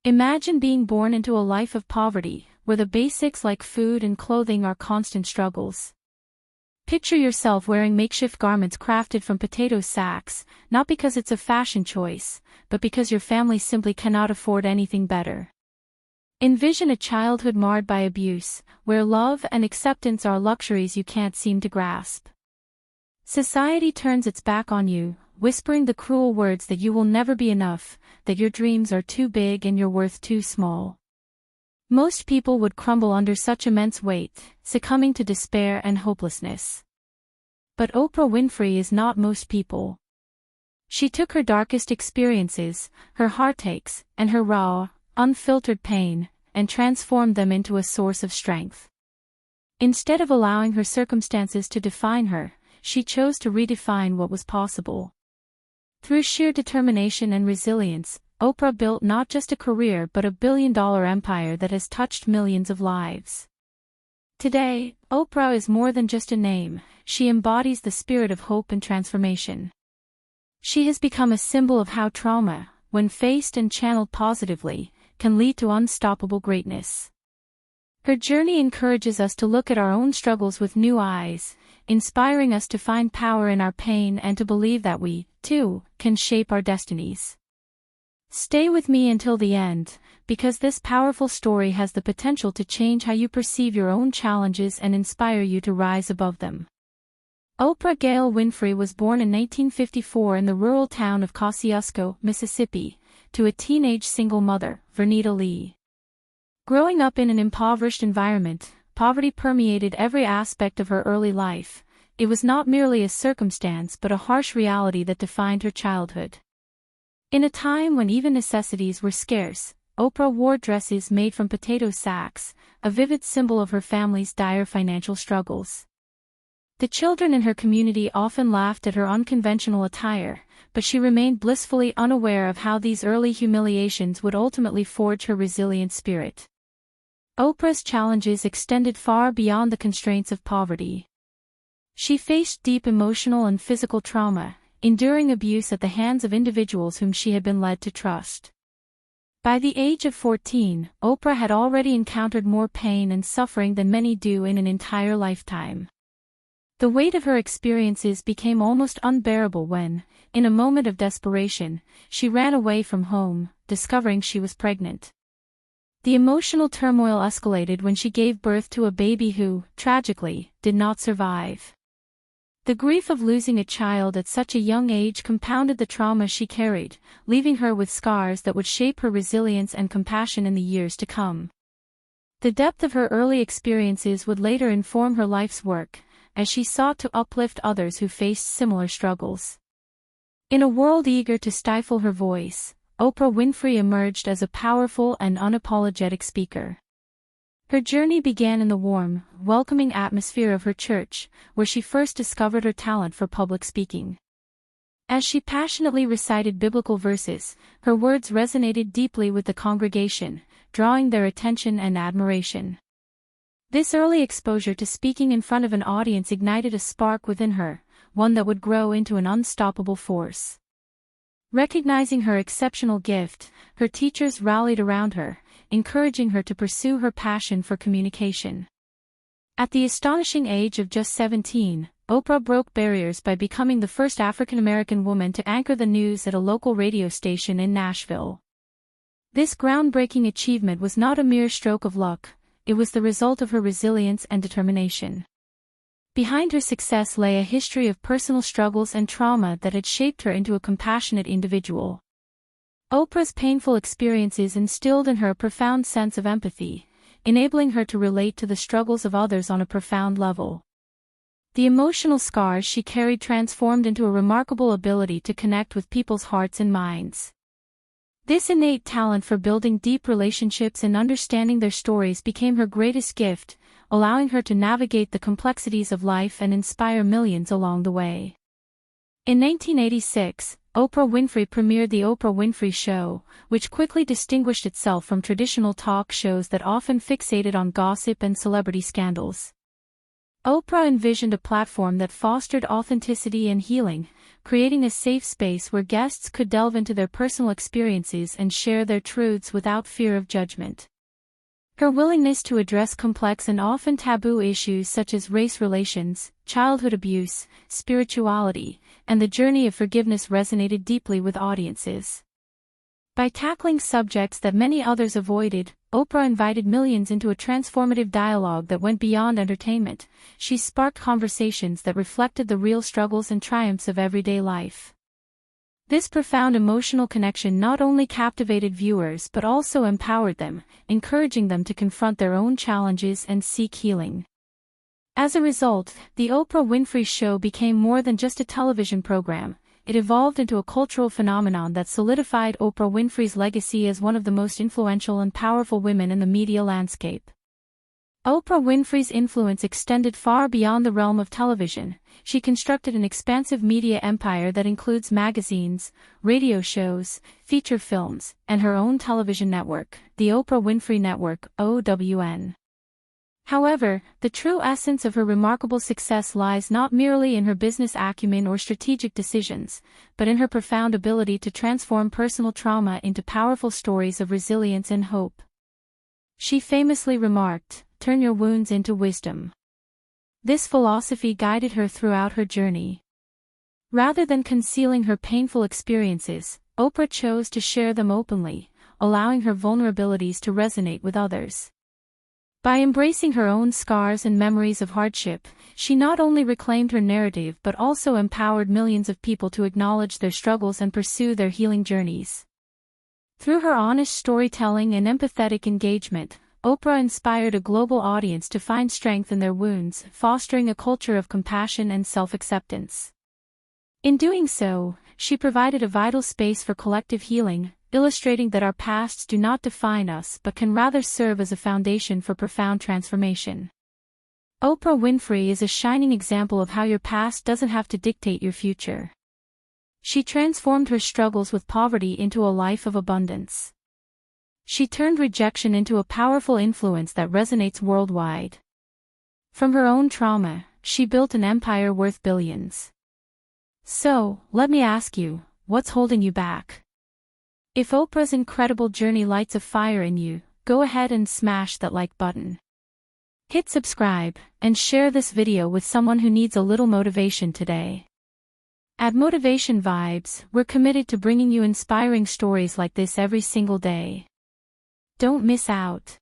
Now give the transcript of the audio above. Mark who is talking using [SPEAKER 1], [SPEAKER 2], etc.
[SPEAKER 1] Imagine being born into a life of poverty, where the basics like food and clothing are constant struggles. Picture yourself wearing makeshift garments crafted from potato sacks, not because it's a fashion choice, but because your family simply cannot afford anything better. Envision a childhood marred by abuse, where love and acceptance are luxuries you can't seem to grasp. Society turns its back on you, whispering the cruel words that you will never be enough, that your dreams are too big and your worth too small. Most people would crumble under such immense weight, succumbing to despair and hopelessness. But Oprah Winfrey is not most people. She took her darkest experiences, her heartaches, and her raw, unfiltered pain, and transformed them into a source of strength. Instead of allowing her circumstances to define her, she chose to redefine what was possible. Through sheer determination and resilience, Oprah built not just a career but a billion-dollar empire that has touched millions of lives. Today, Oprah is more than just a name, she embodies the spirit of hope and transformation. She has become a symbol of how trauma, when faced and channeled positively, can lead to unstoppable greatness. Her journey encourages us to look at our own struggles with new eyes, inspiring us to find power in our pain and to believe that we, too, can shape our destinies. Stay with me until the end, because this powerful story has the potential to change how you perceive your own challenges and inspire you to rise above them. Oprah Gail Winfrey was born in 1954 in the rural town of Kosciuszko, Mississippi, to a teenage single mother, Vernita Lee. Growing up in an impoverished environment, poverty permeated every aspect of her early life. It was not merely a circumstance but a harsh reality that defined her childhood. In a time when even necessities were scarce, Oprah wore dresses made from potato sacks, a vivid symbol of her family's dire financial struggles. The children in her community often laughed at her unconventional attire, but she remained blissfully unaware of how these early humiliations would ultimately forge her resilient spirit. Oprah's challenges extended far beyond the constraints of poverty. She faced deep emotional and physical trauma, enduring abuse at the hands of individuals whom she had been led to trust. By the age of 14, Oprah had already encountered more pain and suffering than many do in an entire lifetime. The weight of her experiences became almost unbearable when, in a moment of desperation, she ran away from home, discovering she was pregnant. The emotional turmoil escalated when she gave birth to a baby who, tragically, did not survive. The grief of losing a child at such a young age compounded the trauma she carried, leaving her with scars that would shape her resilience and compassion in the years to come. The depth of her early experiences would later inform her life's work, as she sought to uplift others who faced similar struggles. In a world eager to stifle her voice, Oprah Winfrey emerged as a powerful and unapologetic speaker. Her journey began in the warm, welcoming atmosphere of her church, where she first discovered her talent for public speaking. As she passionately recited biblical verses, her words resonated deeply with the congregation, drawing their attention and admiration. This early exposure to speaking in front of an audience ignited a spark within her, one that would grow into an unstoppable force. Recognizing her exceptional gift, her teachers rallied around her, encouraging her to pursue her passion for communication. At the astonishing age of just 17, Oprah broke barriers by becoming the first African-American woman to anchor the news at a local radio station in Nashville. This groundbreaking achievement was not a mere stroke of luck, it was the result of her resilience and determination. Behind her success lay a history of personal struggles and trauma that had shaped her into a compassionate individual. Oprah's painful experiences instilled in her a profound sense of empathy, enabling her to relate to the struggles of others on a profound level. The emotional scars she carried transformed into a remarkable ability to connect with people's hearts and minds. This innate talent for building deep relationships and understanding their stories became her greatest gift, allowing her to navigate the complexities of life and inspire millions along the way. In 1986, Oprah Winfrey premiered The Oprah Winfrey Show, which quickly distinguished itself from traditional talk shows that often fixated on gossip and celebrity scandals. Oprah envisioned a platform that fostered authenticity and healing, creating a safe space where guests could delve into their personal experiences and share their truths without fear of judgment. Her willingness to address complex and often taboo issues such as race relations, childhood abuse, spirituality, and the journey of forgiveness resonated deeply with audiences. By tackling subjects that many others avoided, Oprah invited millions into a transformative dialogue that went beyond entertainment. She sparked conversations that reflected the real struggles and triumphs of everyday life. This profound emotional connection not only captivated viewers but also empowered them, encouraging them to confront their own challenges and seek healing. As a result, The Oprah Winfrey Show became more than just a television program. It evolved into a cultural phenomenon that solidified Oprah Winfrey's legacy as one of the most influential and powerful women in the media landscape. Oprah Winfrey's influence extended far beyond the realm of television. She constructed an expansive media empire that includes magazines, radio shows, feature films, and her own television network, the Oprah Winfrey Network, OWN. However, the true essence of her remarkable success lies not merely in her business acumen or strategic decisions, but in her profound ability to transform personal trauma into powerful stories of resilience and hope. She famously remarked, "Turn your wounds into wisdom." This philosophy guided her throughout her journey. Rather than concealing her painful experiences, Oprah chose to share them openly, allowing her vulnerabilities to resonate with others. By embracing her own scars and memories of hardship, she not only reclaimed her narrative but also empowered millions of people to acknowledge their struggles and pursue their healing journeys. Through her honest storytelling and empathetic engagement, Oprah inspired a global audience to find strength in their wounds, fostering a culture of compassion and self-acceptance. In doing so, she provided a vital space for collective healing, illustrating that our pasts do not define us but can rather serve as a foundation for profound transformation. Oprah Winfrey is a shining example of how your past doesn't have to dictate your future. She transformed her struggles with poverty into a life of abundance. She turned rejection into a powerful influence that resonates worldwide. From her own trauma, she built an empire worth billions. So, let me ask you, what's holding you back? If Oprah's incredible journey lights a fire in you, go ahead and smash that like button. Hit subscribe, and share this video with someone who needs a little motivation today. At Motivation Vibes, we're committed to bringing you inspiring stories like this every single day. Don't miss out.